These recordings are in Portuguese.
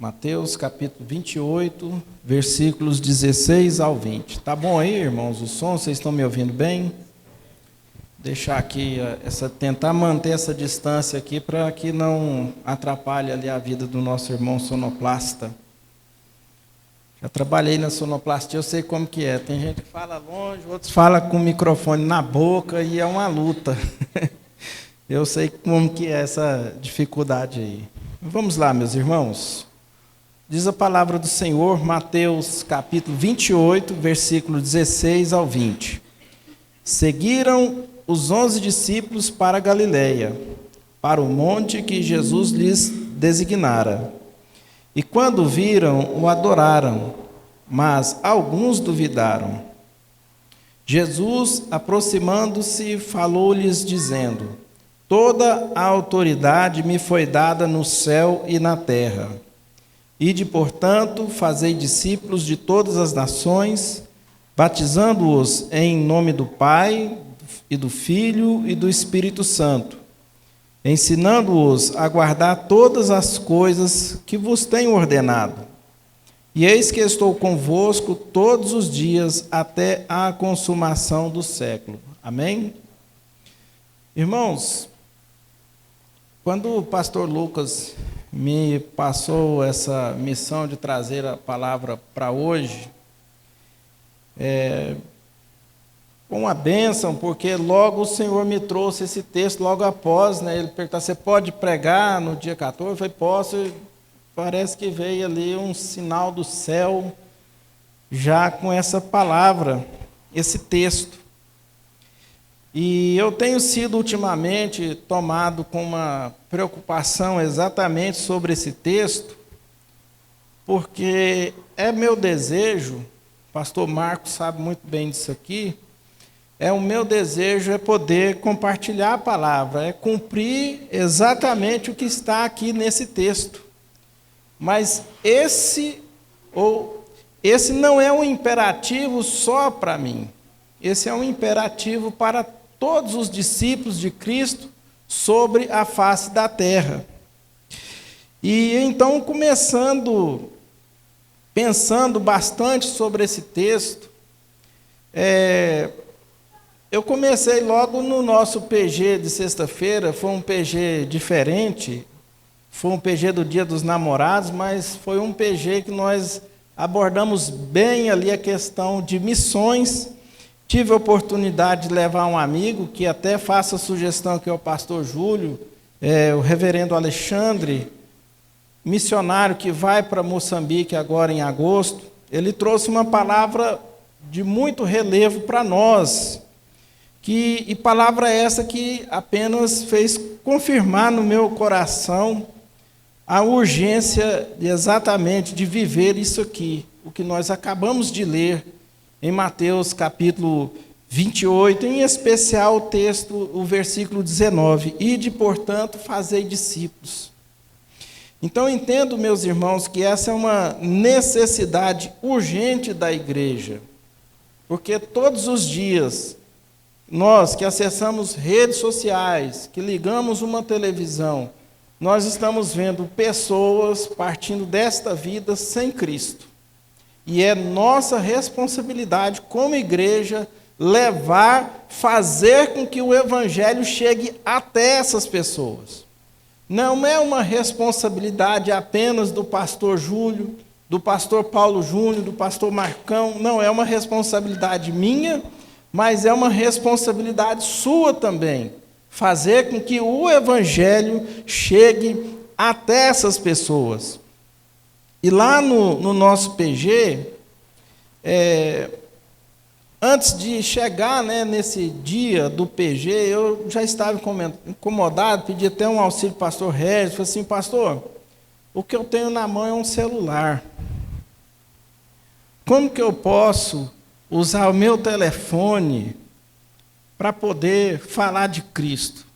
Mateus capítulo 28, versículos 16 ao 20. Tá bom aí, irmãos, o som? Vocês estão me ouvindo bem? Deixar aqui, tentar manter essa distância aqui para que não atrapalhe ali a vida do nosso irmão sonoplasta. Já trabalhei na sonoplastia, eu sei como que é. Tem gente que fala longe, outros falam com o microfone na boca e é uma luta. Eu sei como que é essa dificuldade aí. Vamos lá, meus irmãos. Diz a palavra do Senhor, Mateus capítulo 28, versículo 16 ao 20. Seguiram os 11 discípulos para a Galileia, para o monte que Jesus lhes designara. E quando viram, o adoraram, mas alguns duvidaram. Jesus, aproximando-se, falou-lhes, dizendo: Toda a autoridade me foi dada no céu e na terra. Ide, portanto, fazei discípulos de todas as nações, batizando-os em nome do Pai, e do Filho e do Espírito Santo, ensinando-os a guardar todas as coisas que vos tenho ordenado. E eis que estou convosco todos os dias até a consumação do século. Amém? Irmãos, quando o pastor Lucas me passou essa missão de trazer a palavra para hoje, foi uma bênção, porque logo o Senhor me trouxe esse texto logo após, né? Ele perguntou: você pode pregar no dia 14? Eu falei: posso. Parece que veio ali um sinal do céu, já com essa palavra, esse texto. E eu tenho sido ultimamente tomado com uma preocupação exatamente sobre esse texto, porque é meu desejo, o pastor Marcos sabe muito bem disso aqui, o meu desejo é poder compartilhar a palavra, é cumprir exatamente o que está aqui nesse texto. Mas esse não é um imperativo só para mim, esse é um imperativo para todos os discípulos de Cristo sobre a face da terra. E então, pensando bastante sobre esse texto, eu comecei logo no nosso PG de sexta-feira. Foi um PG diferente, foi um PG do Dia dos Namorados, mas foi um PG que nós abordamos bem ali a questão de missões. Tive a oportunidade de levar um amigo, que até faço a sugestão aqui ao pastor Júlio, o reverendo Alexandre, missionário que vai para Moçambique agora em agosto. Ele trouxe uma palavra de muito relevo para nós, e palavra essa que apenas fez confirmar no meu coração a urgência exatamente de viver isso aqui, o que nós acabamos de ler em Mateus capítulo 28, em especial o texto, o versículo 19, Ide, portanto, fazei discípulos. Então, entendo, meus irmãos, que essa é uma necessidade urgente da igreja, porque todos os dias, nós que acessamos redes sociais, que ligamos uma televisão, nós estamos vendo pessoas partindo desta vida sem Cristo. E é nossa responsabilidade como igreja fazer com que o evangelho chegue até essas pessoas. Não é uma responsabilidade apenas do pastor Júlio, do pastor Paulo Júnior, do pastor Marcão. Não é uma responsabilidade minha, mas é uma responsabilidade sua também. Fazer com que o evangelho chegue até essas pessoas. E lá no nosso PG, antes de chegar, nesse dia do PG, eu já estava incomodado, pedi até um auxílio do pastor Regis, falei assim: pastor, o que eu tenho na mão é um celular. Como que eu posso usar o meu telefone para poder falar de Cristo,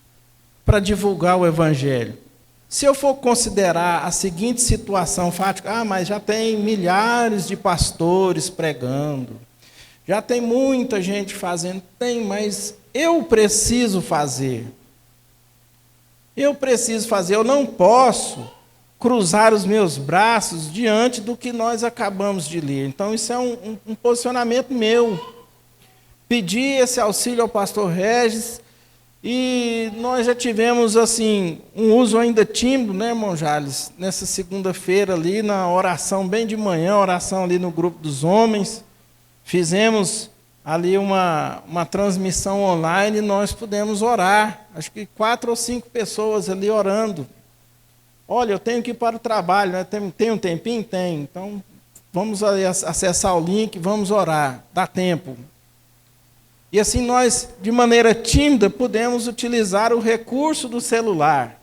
para divulgar o evangelho? Se eu for considerar a seguinte situação fática: mas já tem milhares de pastores pregando, já tem muita gente fazendo. Tem, mas eu preciso fazer. Eu não posso cruzar os meus braços diante do que nós acabamos de ler. Então, isso é um posicionamento meu. Pedi esse auxílio ao pastor Regis, e nós já tivemos assim um uso ainda tímido, né, irmão Jales? Nessa segunda-feira ali, na oração bem de manhã, oração ali no grupo dos homens, fizemos ali uma transmissão online e nós pudemos orar. Acho que 4 ou 5 pessoas ali orando. Olha, eu tenho que ir para o trabalho, né? Tem um tempinho? Tem. Então, vamos ali acessar o link, vamos orar. Dá tempo. E assim nós, de maneira tímida, podemos utilizar o recurso do celular,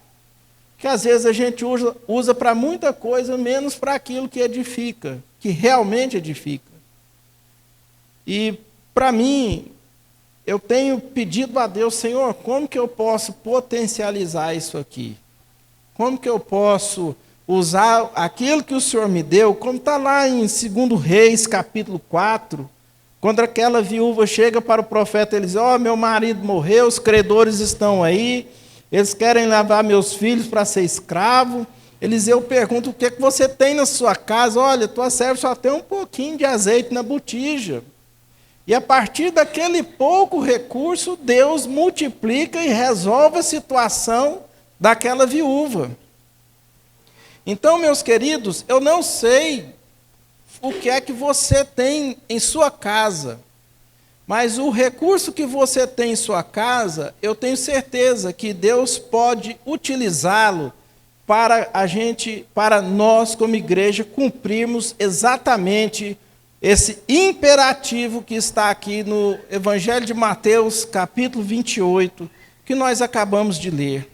que às vezes a gente usa para muita coisa, menos para aquilo que edifica, que realmente edifica. E, para mim, eu tenho pedido a Deus, Senhor, como que eu posso potencializar isso aqui? Como que eu posso usar aquilo que o Senhor me deu, como está lá em 2 Reis, capítulo 4, quando aquela viúva chega para o profeta Eliseu, ó, meu marido morreu, os credores estão aí, eles querem levar meus filhos para ser escravo. Eliseu pergunta, o que é que você tem na sua casa? Olha, tua serva só tem um pouquinho de azeite na botija. E a partir daquele pouco recurso, Deus multiplica e resolve a situação daquela viúva. Então, meus queridos, eu não sei o que é que você tem em sua casa, mas o recurso que você tem em sua casa, eu tenho certeza que Deus pode utilizá-lo para nós como igreja cumprirmos exatamente esse imperativo que está aqui no Evangelho de Mateus, capítulo 28, que nós acabamos de ler.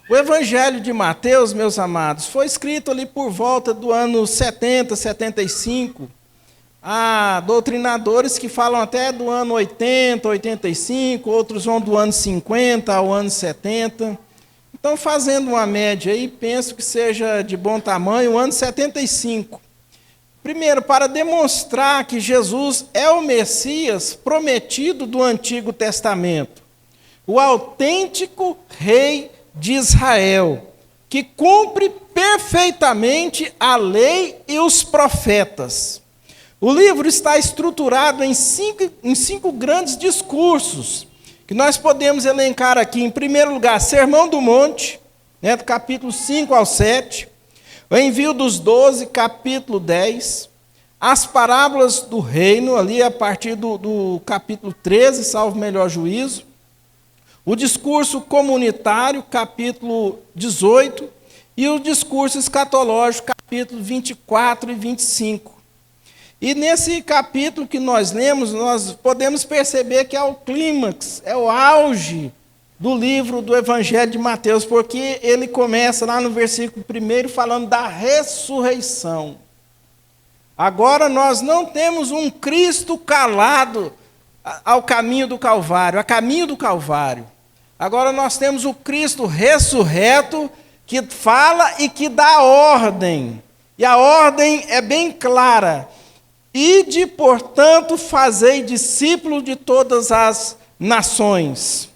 O Evangelho de Mateus, meus amados, foi escrito ali por volta do ano 70, 75. Há doutrinadores que falam até do ano 80, 85, outros vão do ano 50 ao ano 70. Então, fazendo uma média aí, penso que seja de bom tamanho o ano 75. Primeiro, para demonstrar que Jesus é o Messias prometido do Antigo Testamento, o autêntico rei de Israel, que cumpre perfeitamente a lei e os profetas. O livro está estruturado em cinco grandes discursos, que nós podemos elencar aqui. Em primeiro lugar, Sermão do Monte, né, do capítulo 5 ao 7, o envio dos 12, capítulo 10, as parábolas do reino, ali a partir do capítulo 13, salvo melhor juízo, o discurso comunitário, capítulo 18, e o discurso escatológico, capítulo 24 e 25. E nesse capítulo que nós lemos, nós podemos perceber que é o clímax, é o auge do livro do Evangelho de Mateus, porque ele começa lá no versículo 1 falando da ressurreição. Agora nós não temos um Cristo calado ao caminho do Calvário, a caminho do Calvário. Agora nós temos o Cristo ressurreto que fala e que dá ordem. E a ordem é bem clara. Ide, portanto, fazei discípulos de todas as nações.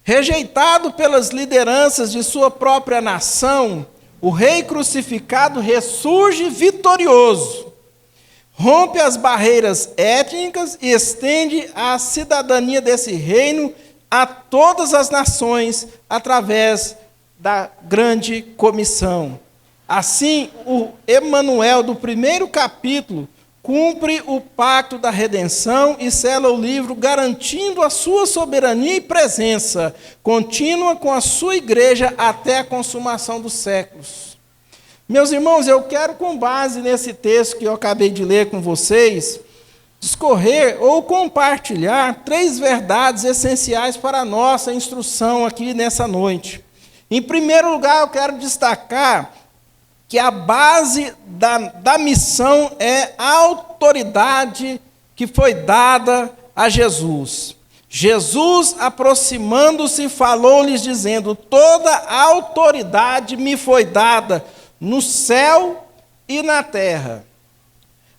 Rejeitado pelas lideranças de sua própria nação, o rei crucificado ressurge vitorioso. Rompe as barreiras étnicas e estende a cidadania desse reino a todas as nações através da grande comissão. Assim, o Emanuel do primeiro capítulo cumpre o pacto da redenção e sela o livro, garantindo a sua soberania e presença contínua com a sua igreja até a consumação dos séculos. Meus irmãos, eu quero, com base nesse texto que eu acabei de ler com vocês, discorrer ou compartilhar 3 verdades essenciais para a nossa instrução aqui nessa noite. Em primeiro lugar, eu quero destacar que a base da missão é a autoridade que foi dada a Jesus. Jesus, aproximando-se, falou-lhes, dizendo: toda a autoridade me foi dada no céu e na terra.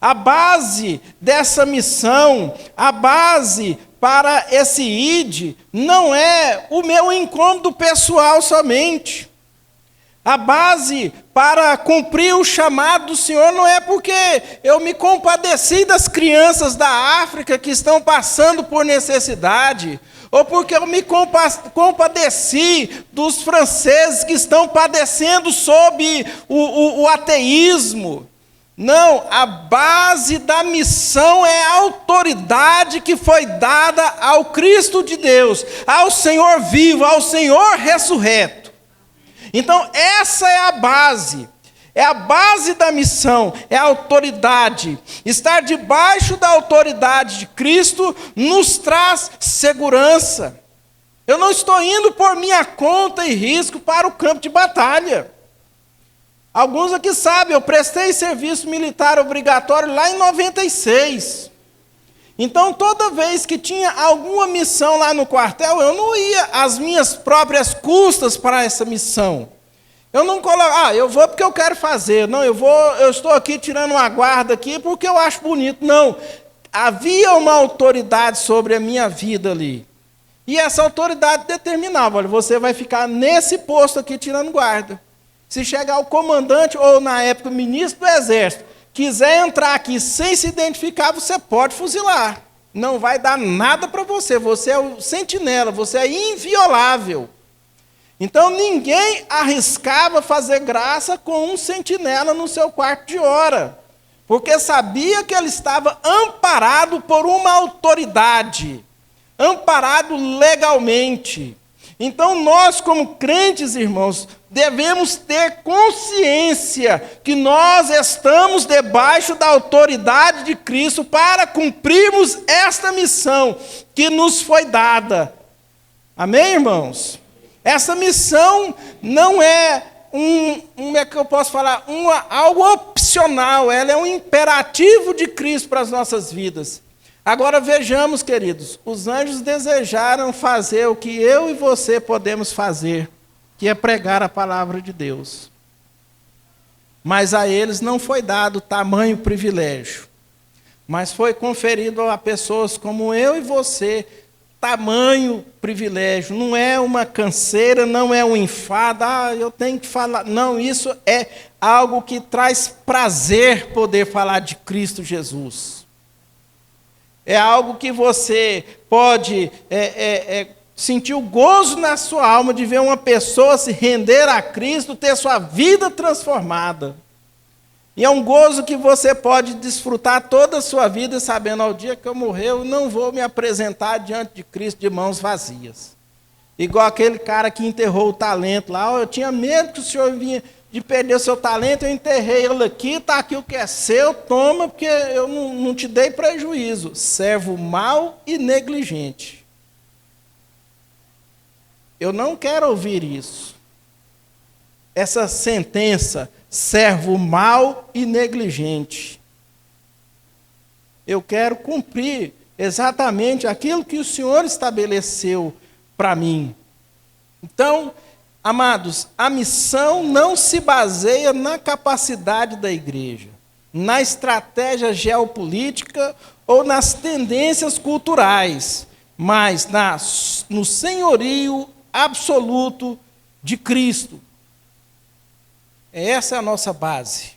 A base dessa missão, a base para esse ide, não é o meu incômodo pessoal somente. A base para cumprir o chamado do Senhor não é porque eu me compadeci das crianças da África que estão passando por necessidade, ou porque eu me compadeci dos franceses que estão padecendo sob o ateísmo. Não, a base da missão é a autoridade que foi dada ao Cristo de Deus, ao Senhor vivo, ao Senhor ressurreto. Então, essa é a base da missão, é a autoridade. Estar debaixo da autoridade de Cristo nos traz segurança. Eu não estou indo por minha conta e risco para o campo de batalha. Alguns aqui sabem, eu prestei serviço militar obrigatório lá em 96. Então, toda vez que tinha alguma missão lá no quartel, eu não ia às minhas próprias custas para essa missão. Eu não coloco, eu vou porque eu quero fazer. Não, eu estou aqui tirando uma guarda aqui porque eu acho bonito. Não, havia uma autoridade sobre a minha vida ali. E essa autoridade determinava, olha, você vai ficar nesse posto aqui tirando guarda. Se chegar o comandante, ou na época o ministro do Exército, quiser entrar aqui sem se identificar, você pode fuzilar. Não vai dar nada para você. Você é o sentinela, você é inviolável. Então ninguém arriscava fazer graça com um sentinela no seu quarto de hora, porque sabia que ele estava amparado por uma autoridade, amparado legalmente. Então nós, como crentes, irmãos, devemos ter consciência que nós estamos debaixo da autoridade de Cristo para cumprirmos esta missão que nos foi dada. Amém, irmãos? Essa missão não é como é que eu posso falar? Algo opcional, ela é um imperativo de Cristo para as nossas vidas. Agora vejamos, queridos, os anjos desejaram fazer o que eu e você podemos fazer, que é pregar a palavra de Deus. Mas a eles não foi dado tamanho privilégio, mas foi conferido a pessoas como eu e você, tamanho privilégio. Não é uma canseira, não é um enfado, eu tenho que falar. Não, isso é algo que traz prazer poder falar de Cristo Jesus. É algo que você pode sentir o gozo na sua alma de ver uma pessoa se render a Cristo, ter sua vida transformada. E é um gozo que você pode desfrutar toda a sua vida, sabendo, ao dia que eu morrer, eu não vou me apresentar diante de Cristo de mãos vazias. Igual aquele cara que enterrou o talento lá, eu tinha medo que o senhor vinha de perder o seu talento, eu enterrei ele aqui, está aqui o que é seu, toma, porque eu não te dei prejuízo. Servo mau e negligente. Eu não quero ouvir isso. Essa sentença, servo mau e negligente. Eu quero cumprir exatamente aquilo que o Senhor estabeleceu para mim. Então, amados, a missão não se baseia na capacidade da igreja, na estratégia geopolítica ou nas tendências culturais, mas no senhorio absoluto de Cristo. Essa é a nossa base.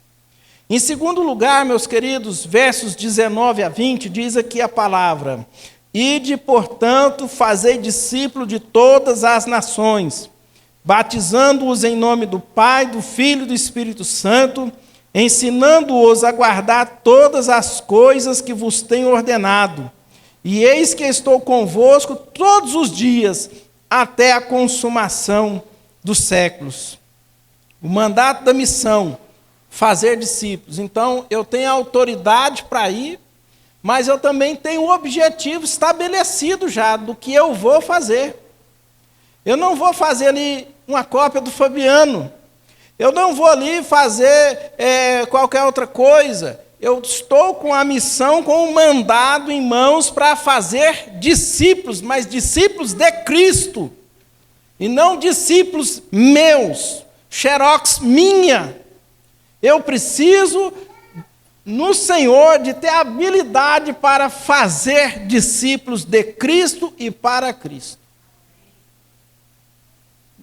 Em segundo lugar, meus queridos, versos 19 a 20, diz aqui a palavra: Ide, portanto, fazei discípulo de todas as nações, batizando-os em nome do Pai, do Filho e do Espírito Santo, ensinando-os a guardar todas as coisas que vos tenho ordenado. E eis que estou convosco todos os dias, até a consumação dos séculos. O mandato da missão, fazer discípulos. Então, eu tenho autoridade para ir, mas eu também tenho um objetivo estabelecido já do que eu vou fazer. Eu não vou fazer ali uma cópia do Fabiano. Eu não vou ali fazer qualquer outra coisa. Eu estou com a missão, com o mandado em mãos para fazer discípulos, mas discípulos de Cristo. E não discípulos meus, xerox minha. Eu preciso, no Senhor, de ter habilidade para fazer discípulos de Cristo e para Cristo.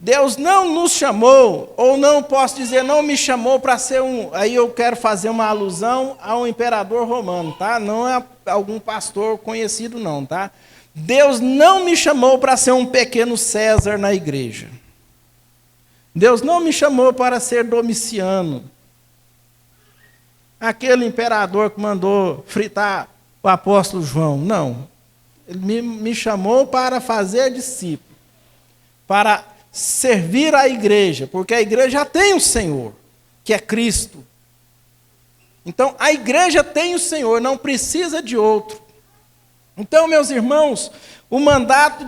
Deus não nos chamou, ou não posso dizer, não me chamou para ser aí eu quero fazer uma alusão a um imperador romano, tá? Não é algum pastor conhecido não, tá? Deus não me chamou para ser um pequeno César na igreja. Deus não me chamou para ser Domiciano, aquele imperador que mandou fritar o apóstolo João. Não. Ele me chamou para fazer discípulo, para servir a igreja, porque a igreja já tem o Senhor, que é Cristo. Então, a igreja tem o Senhor, não precisa de outro. Então, meus irmãos, o mandato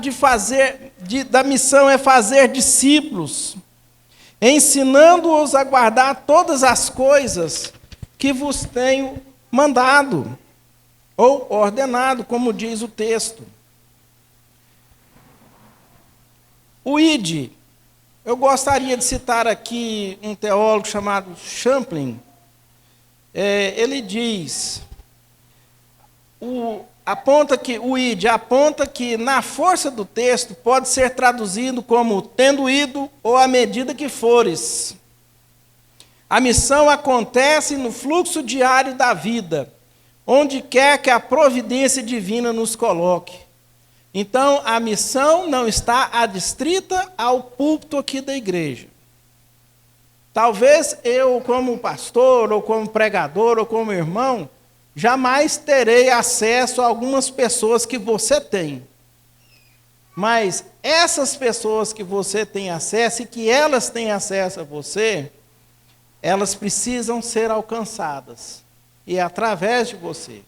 da missão é fazer discípulos, ensinando-os a guardar todas as coisas que vos tenho mandado, ou ordenado, como diz o texto. O ID, eu gostaria de citar aqui um teólogo chamado Champlin. Ele diz, aponta que na força do texto pode ser traduzido como tendo ido ou à medida que fores. A missão acontece no fluxo diário da vida, onde quer que a providência divina nos coloque. Então, a missão não está adstrita ao púlpito aqui da igreja. Talvez eu, como pastor, ou como pregador, ou como irmão, jamais terei acesso a algumas pessoas que você tem. Mas essas pessoas que você tem acesso e que elas têm acesso a você, elas precisam ser alcançadas. E é através de você.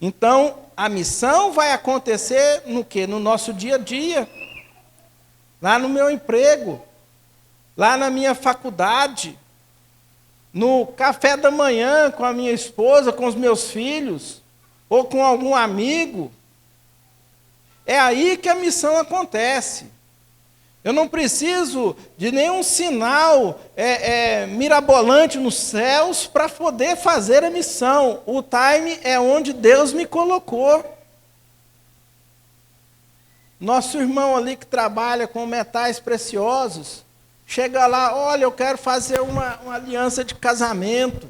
Então, a missão vai acontecer no quê? No nosso dia a dia. Lá no meu emprego. Lá na minha faculdade. No café da manhã com a minha esposa, com os meus filhos. Ou com algum amigo. É aí que a missão acontece. Eu não preciso de nenhum sinal mirabolante nos céus para poder fazer a missão. O time é onde Deus me colocou. Nosso irmão ali que trabalha com metais preciosos, chega lá, olha, eu quero fazer uma aliança de casamento.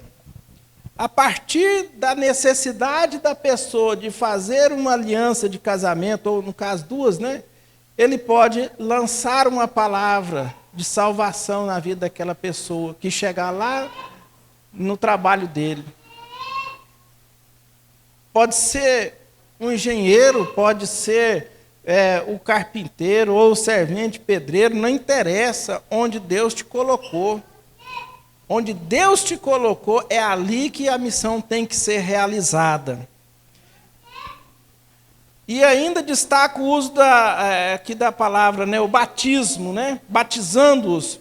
A partir da necessidade da pessoa de fazer uma aliança de casamento, ou no caso duas, né? Ele pode lançar uma palavra de salvação na vida daquela pessoa que chegar lá no trabalho dele. Pode ser um engenheiro, pode ser o carpinteiro ou o servente pedreiro, não interessa onde Deus te colocou. Onde Deus te colocou, é ali que a missão tem que ser realizada. E ainda destaca o uso aqui da palavra, né, o batismo, né, batizando-os.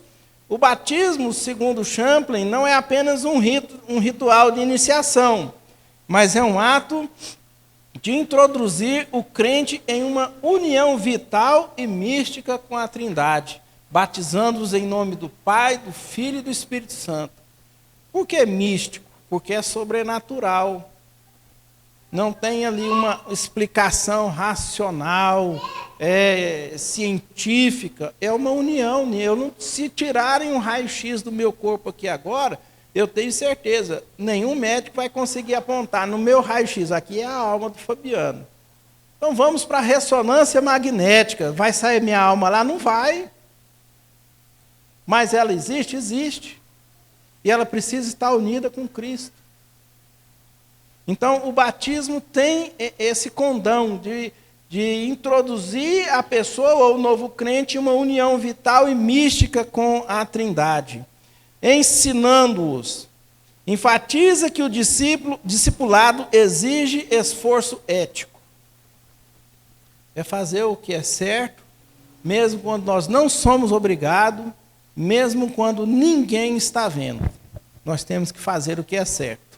O batismo, segundo Champlin, não é apenas um ritual de iniciação, mas é um ato de introduzir o crente em uma união vital e mística com a Trindade, batizando-os em nome do Pai, do Filho e do Espírito Santo. Por que místico? Porque é sobrenatural. Não tem ali uma explicação racional, científica. É uma união. Se tirarem um raio-x do meu corpo aqui agora, eu tenho certeza, nenhum médico vai conseguir apontar no meu raio-x, aqui é a alma do Fabiano. Então vamos para a ressonância magnética. Vai sair minha alma lá? Não vai. Mas ela existe? Existe. E ela precisa estar unida com Cristo. Então, o batismo tem esse condão de introduzir a pessoa ou o novo crente em uma união vital e mística com a Trindade, ensinando-os. Enfatiza que o discipulado exige esforço ético. É fazer o que é certo, mesmo quando nós não somos obrigados, mesmo quando ninguém está vendo. Nós temos que fazer o que é certo.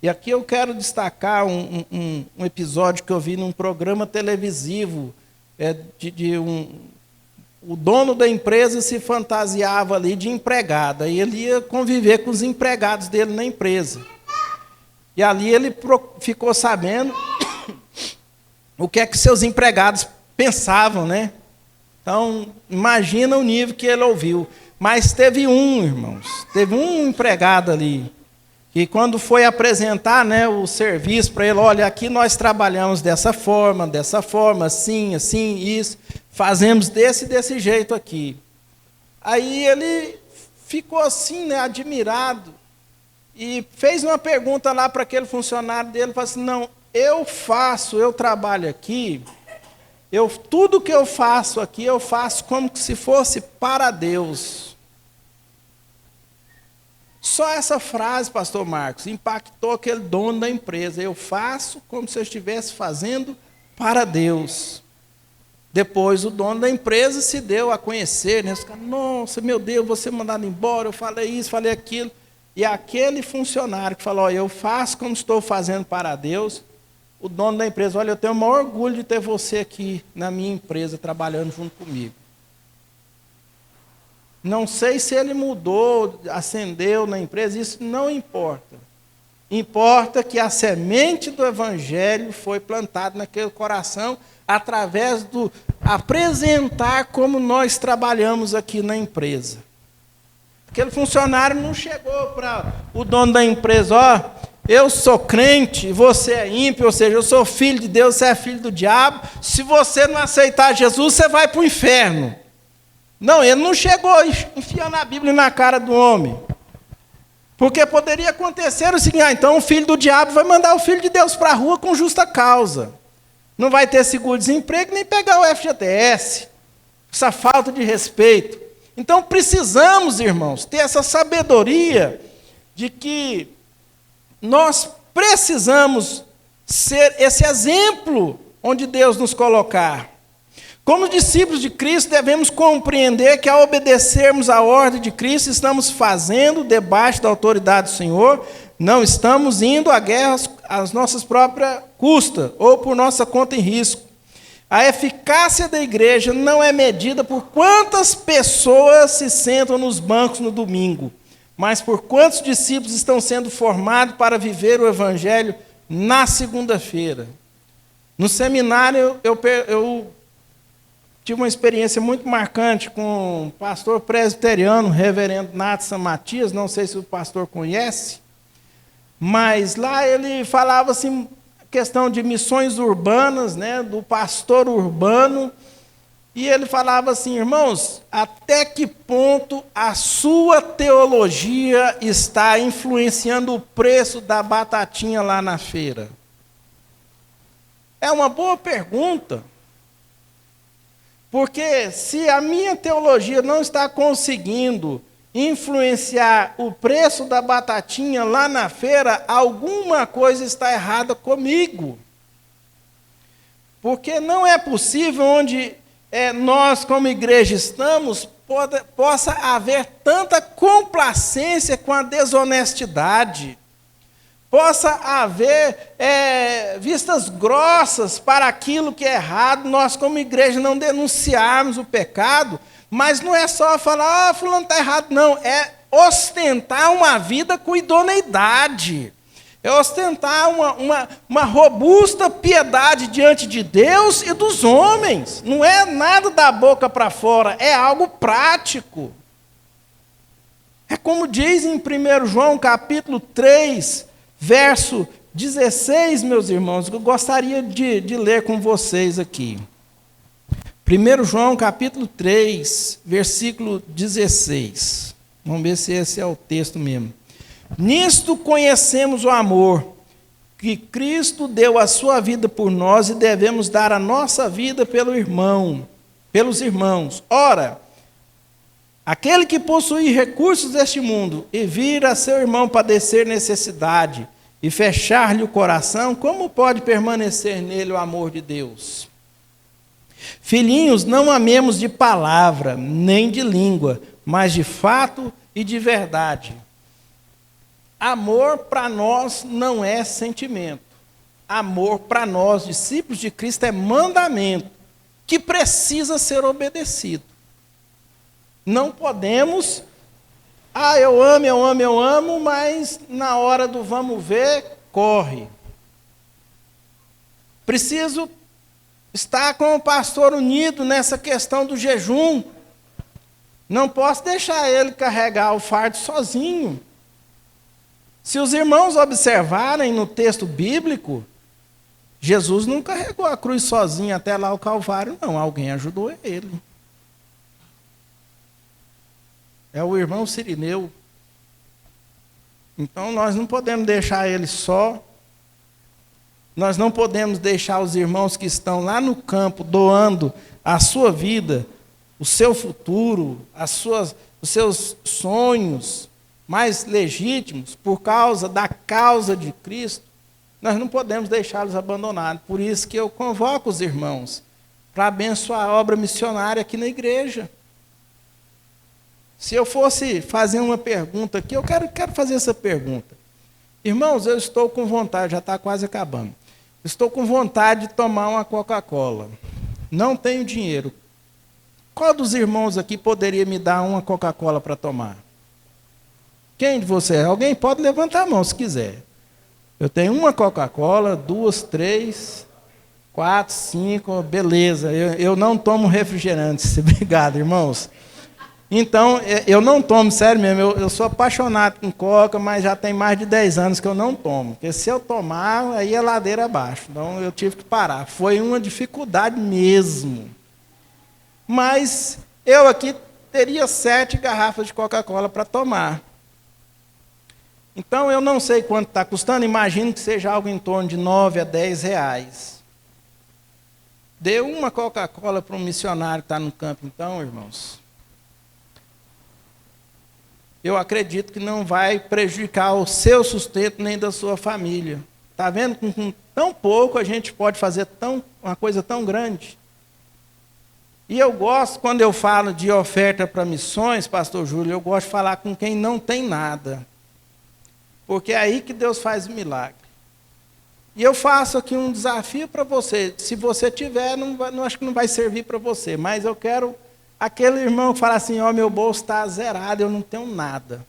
E aqui eu quero destacar um episódio que eu vi num programa televisivo, o dono da empresa se fantasiava ali de empregado, e ele ia conviver com os empregados dele na empresa. E ali ele ficou sabendo o que é que seus empregados pensavam, né? Então, imagina o nível que ele ouviu. Mas teve um, irmãos, teve um empregado ali, que quando foi apresentar, né, o serviço para ele, olha, aqui nós trabalhamos dessa forma, assim, assim, isso, fazemos desse jeito aqui. Aí ele ficou assim, né, admirado, e fez uma pergunta lá para aquele funcionário dele, falou assim, não, eu trabalho aqui, tudo que eu faço aqui, eu faço como se fosse para Deus. Só essa frase, pastor Marcos, impactou aquele dono da empresa. Eu faço como se eu estivesse fazendo para Deus. Depois o dono da empresa se deu a conhecer, né? Os caras, nossa, meu Deus, você mandado embora, eu falei isso, falei aquilo. E aquele funcionário que falou, eu faço como estou fazendo para Deus, o dono da empresa, olha, eu tenho o maior orgulho de ter você aqui na minha empresa, trabalhando junto comigo. Não sei se ele mudou, ascendeu na empresa, isso não importa. Importa que a semente do Evangelho foi plantada naquele coração através do apresentar como nós trabalhamos aqui na empresa. Aquele funcionário não chegou para o dono da empresa, ó, eu sou crente, você é ímpio, ou seja, eu sou filho de Deus, você é filho do diabo, se você não aceitar Jesus, você vai para o inferno. Não, ele não chegou enfiando a Bíblia na cara do homem. Porque poderia acontecer o seguinte, então o filho do diabo vai mandar o filho de Deus para a rua com justa causa. Não vai ter seguro-desemprego, nem pegar o FGTS. Essa falta de respeito. Então precisamos, irmãos, ter essa sabedoria de que nós precisamos ser esse exemplo onde Deus nos colocar. Como discípulos de Cristo, devemos compreender que, ao obedecermos à ordem de Cristo, estamos fazendo debaixo da autoridade do Senhor, não estamos indo à guerra às nossas próprias custas, ou por nossa conta em risco. A eficácia da igreja não é medida por quantas pessoas se sentam nos bancos no domingo, mas por quantos discípulos estão sendo formados para viver o Evangelho na segunda-feira. No seminário, eu tive uma experiência muito marcante com um pastor presbiteriano, reverendo Nathan Matias, não sei se o pastor conhece, mas lá ele falava assim, questão de missões urbanas, né, do pastor urbano, e ele falava assim, irmãos, até que ponto a sua teologia está influenciando o preço da batatinha lá na feira? É uma boa pergunta. Porque se a minha teologia não está conseguindo influenciar o preço da batatinha lá na feira, alguma coisa está errada comigo. Porque não é possível onde nós, como igreja, estamos, possa haver tanta complacência com a desonestidade. Possa haver vistas grossas para aquilo que é errado, nós como igreja não denunciarmos o pecado, mas não é só falar, fulano está errado, não, é ostentar uma vida com idoneidade, é ostentar uma robusta piedade diante de Deus e dos homens, não é nada da boca para fora, é algo prático. É como diz em 1 João capítulo 3, verso 16, meus irmãos, que eu gostaria de ler com vocês aqui. 1 João, capítulo 3, versículo 16. Vamos ver se esse é o texto mesmo. Nisto conhecemos o amor, que Cristo deu a sua vida por nós e devemos dar a nossa vida pelos irmãos. Ora, aquele que possui recursos deste mundo e vir a seu irmão padecer necessidade e fechar-lhe o coração, como pode permanecer nele o amor de Deus? Filhinhos, não amemos de palavra, nem de língua, mas de fato e de verdade. Amor para nós não é sentimento. Amor para nós, discípulos de Cristo, é mandamento que precisa ser obedecido. Não podemos, eu amo, mas na hora do vamos ver, corre. Preciso estar com o pastor unido nessa questão do jejum. Não posso deixar ele carregar o fardo sozinho. Se os irmãos observarem no texto bíblico, Jesus não carregou a cruz sozinho até lá o Calvário, não. Alguém ajudou ele. É o irmão Cirineu. Então nós não podemos deixar ele só. Nós não podemos deixar os irmãos que estão lá no campo doando a sua vida, o seu futuro, os seus sonhos mais legítimos por causa da causa de Cristo. Nós não podemos deixá-los abandonados. Por isso que eu convoco os irmãos para abençoar a obra missionária aqui na igreja. Se eu fosse fazer uma pergunta aqui, eu quero fazer essa pergunta. Irmãos, eu estou com vontade, já está quase acabando. Estou com vontade de tomar uma Coca-Cola. Não tenho dinheiro. Qual dos irmãos aqui poderia me dar uma Coca-Cola para tomar? Quem de vocês? Alguém pode levantar a mão se quiser. Eu tenho uma Coca-Cola, 2, 3, 4, 5, beleza. Eu não tomo refrigerante. Obrigado, irmãos. Então, eu não tomo, sério mesmo, eu sou apaixonado com Coca, mas já tem mais de 10 anos que eu não tomo. Porque se eu tomar, aí é ladeira abaixo. Então, eu tive que parar. Foi uma dificuldade mesmo. Mas eu aqui teria 7 garrafas de Coca-Cola para tomar. Então, eu não sei quanto está custando, imagino que seja algo em torno de 9 a 10 reais. Dê uma Coca-Cola para um missionário que está no campo, então, irmãos. Eu acredito que não vai prejudicar o seu sustento nem da sua família. Está vendo? Com tão pouco a gente pode fazer uma coisa tão grande. E eu gosto, quando eu falo de oferta para missões, pastor Júlio, eu gosto de falar com quem não tem nada. Porque é aí que Deus faz o milagre. E eu faço aqui um desafio para você. Se você tiver, não acho que não vai servir para você, mas eu quero aquele irmão que fala assim, ó, meu bolso está zerado, eu não tenho nada.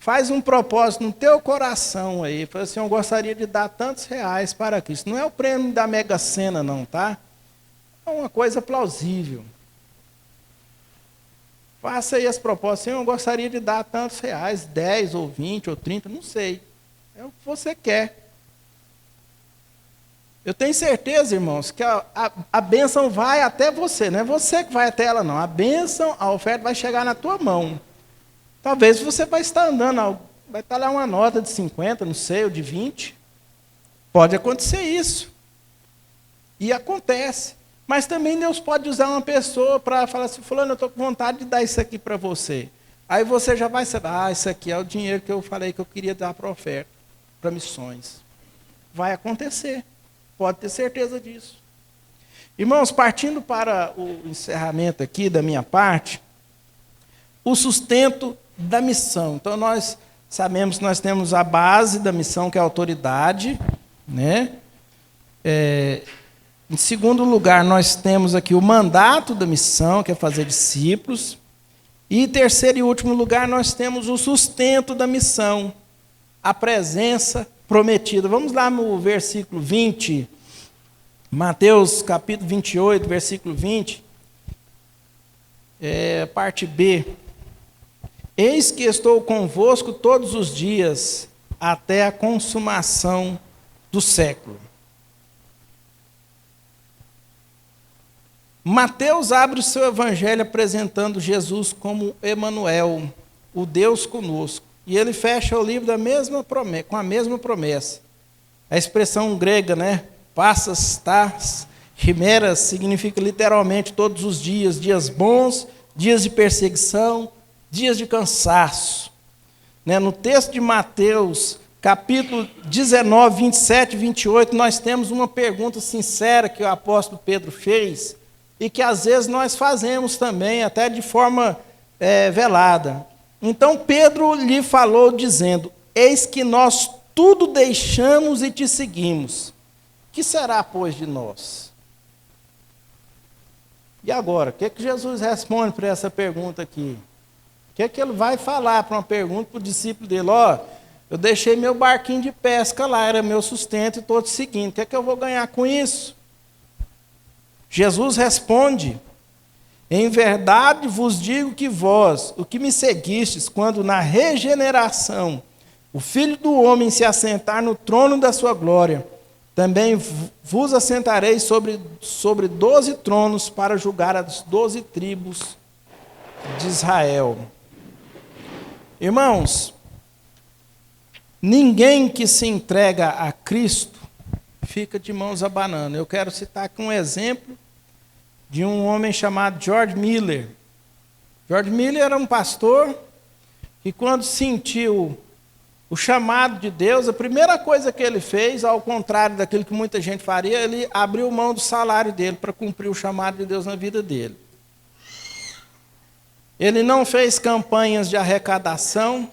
Faz um propósito no teu coração aí. Fala assim, eu gostaria de dar tantos reais para Cristo. Não é o prêmio da Mega Sena, não, tá? É uma coisa plausível. Faça aí as propostas. Eu gostaria de dar tantos reais, 10 ou 20 ou 30, não sei. É o que você quer. Eu tenho certeza, irmãos, que a bênção vai até você. Não é você que vai até ela, não. A bênção, a oferta vai chegar na tua mão. Talvez você vai estar andando, vai estar lá uma nota de 50, não sei, ou de 20. Pode acontecer isso. E acontece. Mas também Deus pode usar uma pessoa para falar assim, fulano, eu estou com vontade de dar isso aqui para você. Aí você já vai saber, isso aqui é o dinheiro que eu falei que eu queria dar para oferta, para missões. Vai acontecer. Pode ter certeza disso. Irmãos, partindo para o encerramento aqui da minha parte, o sustento da missão. Então, nós sabemos que nós temos a base da missão, que é a autoridade, né? Em segundo lugar, nós temos aqui o mandato da missão, que é fazer discípulos. E em terceiro e último lugar, nós temos o sustento da missão, a presença prometida. Vamos lá no versículo 20, Mateus capítulo 28, versículo 20, parte B. Eis que estou convosco todos os dias, até a consumação do século. Mateus abre o seu evangelho apresentando Jesus como Emanuel, o Deus conosco. E ele fecha o livro com a mesma promessa. A expressão grega, né? Passas, tas, chimeras, significa literalmente todos os dias. Dias bons, dias de perseguição, dias de cansaço. Né? No texto de Mateus, capítulo 19, 27 e 28, nós temos uma pergunta sincera que o apóstolo Pedro fez e que às vezes nós fazemos também, até de forma velada. Então Pedro lhe falou dizendo, eis que nós tudo deixamos e te seguimos. Que será, pois, de nós? E agora, o que Jesus responde para essa pergunta aqui? O que ele vai falar para uma pergunta para o discípulo dele? Eu deixei meu barquinho de pesca lá, era meu sustento e estou te seguindo. O que eu vou ganhar com isso? Jesus responde: em verdade vos digo que vós, o que me seguistes, quando na regeneração o Filho do Homem se assentar no trono da sua glória, também vos assentareis sobre 12 tronos para julgar as 12 tribos de Israel. Irmãos, ninguém que se entrega a Cristo fica de mãos abanando. Eu quero citar aqui um exemplo de um homem chamado George Miller. George Miller era um pastor que, quando sentiu o chamado de Deus, a primeira coisa que ele fez, ao contrário daquilo que muita gente faria, ele abriu mão do salário dele para cumprir o chamado de Deus na vida dele. Ele não fez campanhas de arrecadação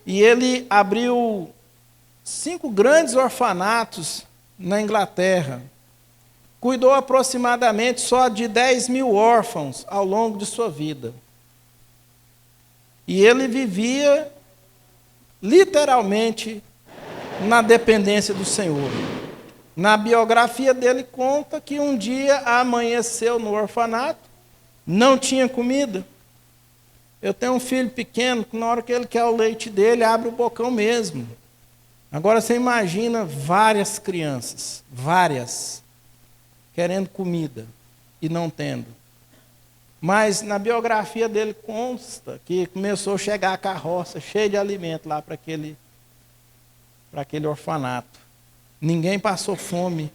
e ele abriu 5 grandes orfanatos na Inglaterra. Cuidou aproximadamente só de 10.000 órfãos ao longo de sua vida. E ele vivia literalmente na dependência do Senhor. Na biografia dele conta que um dia amanheceu no orfanato, não tinha comida. Eu tenho um filho pequeno que na hora que ele quer o leite dele, abre o bocão mesmo. Agora você imagina várias crianças, várias, querendo comida e não tendo. Mas na biografia dele consta que começou a chegar a carroça cheia de alimento lá para aquele orfanato. Ninguém passou fome,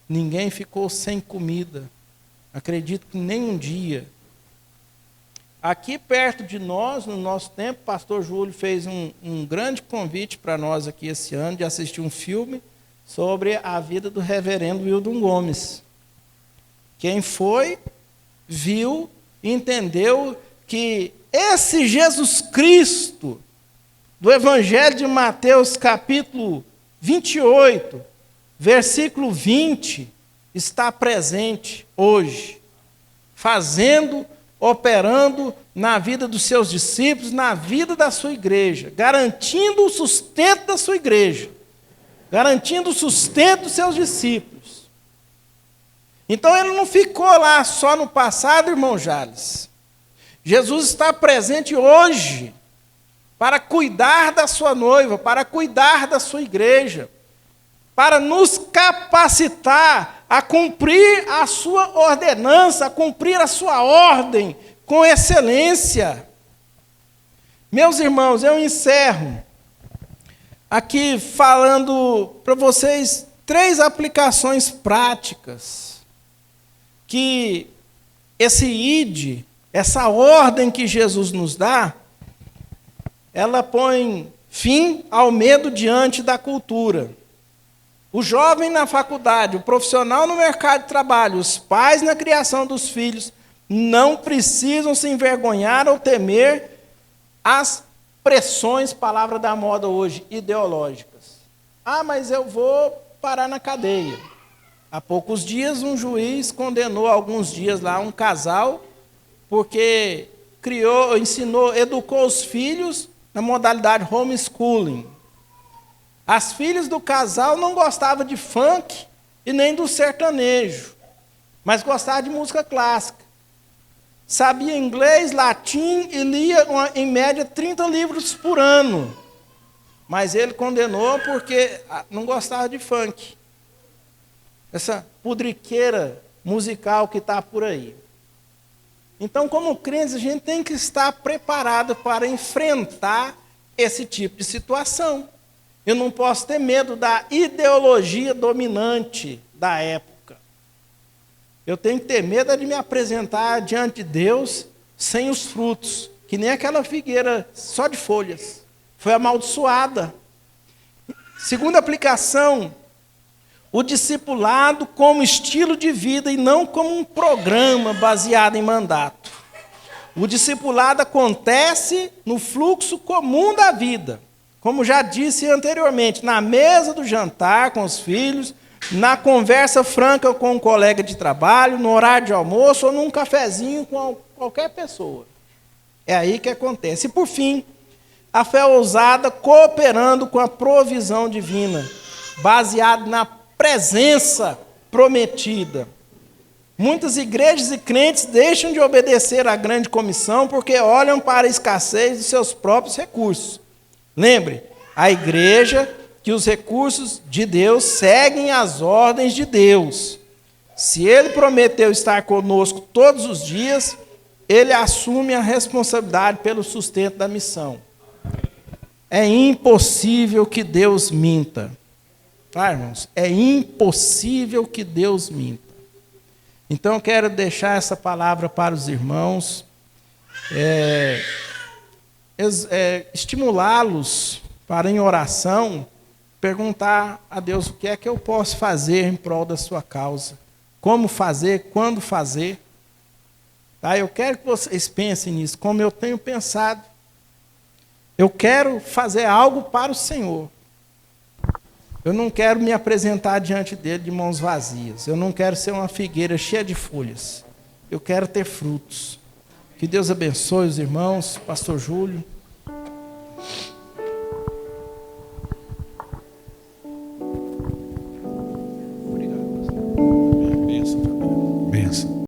ninguém ficou sem comida. Acredito que nem um dia. Aqui perto de nós, no nosso tempo, o pastor Júlio fez um grande convite para nós aqui esse ano de assistir um filme sobre a vida do reverendo Wildon Gomes. Quem foi, viu, entendeu que esse Jesus Cristo, do Evangelho de Mateus, capítulo 28, versículo 20, está presente hoje, operando na vida dos seus discípulos, na vida da sua igreja, garantindo o sustento da sua igreja, garantindo o sustento dos seus discípulos. Então ele não ficou lá só no passado, irmão Jales. Jesus está presente hoje para cuidar da sua noiva, para cuidar da sua igreja, para nos capacitar a cumprir a sua ordenança, a cumprir a sua ordem com excelência. Meus irmãos, eu encerro aqui falando para vocês 3 aplicações práticas que esse ID, essa ordem que Jesus nos dá, ela põe fim ao medo diante da cultura. O jovem na faculdade, o profissional no mercado de trabalho, os pais na criação dos filhos, não precisam se envergonhar ou temer as pressões, palavra da moda hoje, ideológicas. Ah, mas eu vou parar na cadeia. Há poucos dias, um juiz condenou alguns dias lá um casal, porque educou os filhos na modalidade homeschooling. As filhas do casal não gostavam de funk e nem do sertanejo, mas gostavam de música clássica. Sabia inglês, latim e lia, em média, 30 livros por ano. Mas ele condenou porque não gostava de funk. Essa pudriqueira musical que está por aí. Então, como crentes, a gente tem que estar preparado para enfrentar esse tipo de situação. Eu não posso ter medo da ideologia dominante da época. Eu tenho que ter medo de me apresentar diante de Deus sem os frutos, que nem aquela figueira só de folhas. Foi amaldiçoada. Segunda aplicação, o discipulado como estilo de vida e não como um programa baseado em mandato. O discipulado acontece no fluxo comum da vida. Como já disse anteriormente, na mesa do jantar com os filhos, na conversa franca com um colega de trabalho, no horário de almoço ou num cafezinho com qualquer pessoa. É aí que acontece. E por fim, a fé ousada cooperando com a provisão divina, baseado na presença prometida. Muitas igrejas e crentes deixam de obedecer à grande comissão porque olham para a escassez dos seus próprios recursos. Lembre, a igreja que os recursos de Deus seguem as ordens de Deus. Se Ele prometeu estar conosco todos os dias, Ele assume a responsabilidade pelo sustento da missão. É impossível que Deus minta. Tá, irmãos? É impossível que Deus minta. Então, eu quero deixar essa palavra para os irmãos, estimulá-los para, em oração, perguntar a Deus o que é que eu posso fazer em prol da sua causa. Como fazer, quando fazer. Tá? Eu quero que vocês pensem nisso, como eu tenho pensado. Eu quero fazer algo para o Senhor. Eu não quero me apresentar diante dele de mãos vazias. Eu não quero ser uma figueira cheia de folhas. Eu quero ter frutos. Que Deus abençoe os irmãos, pastor Júlio.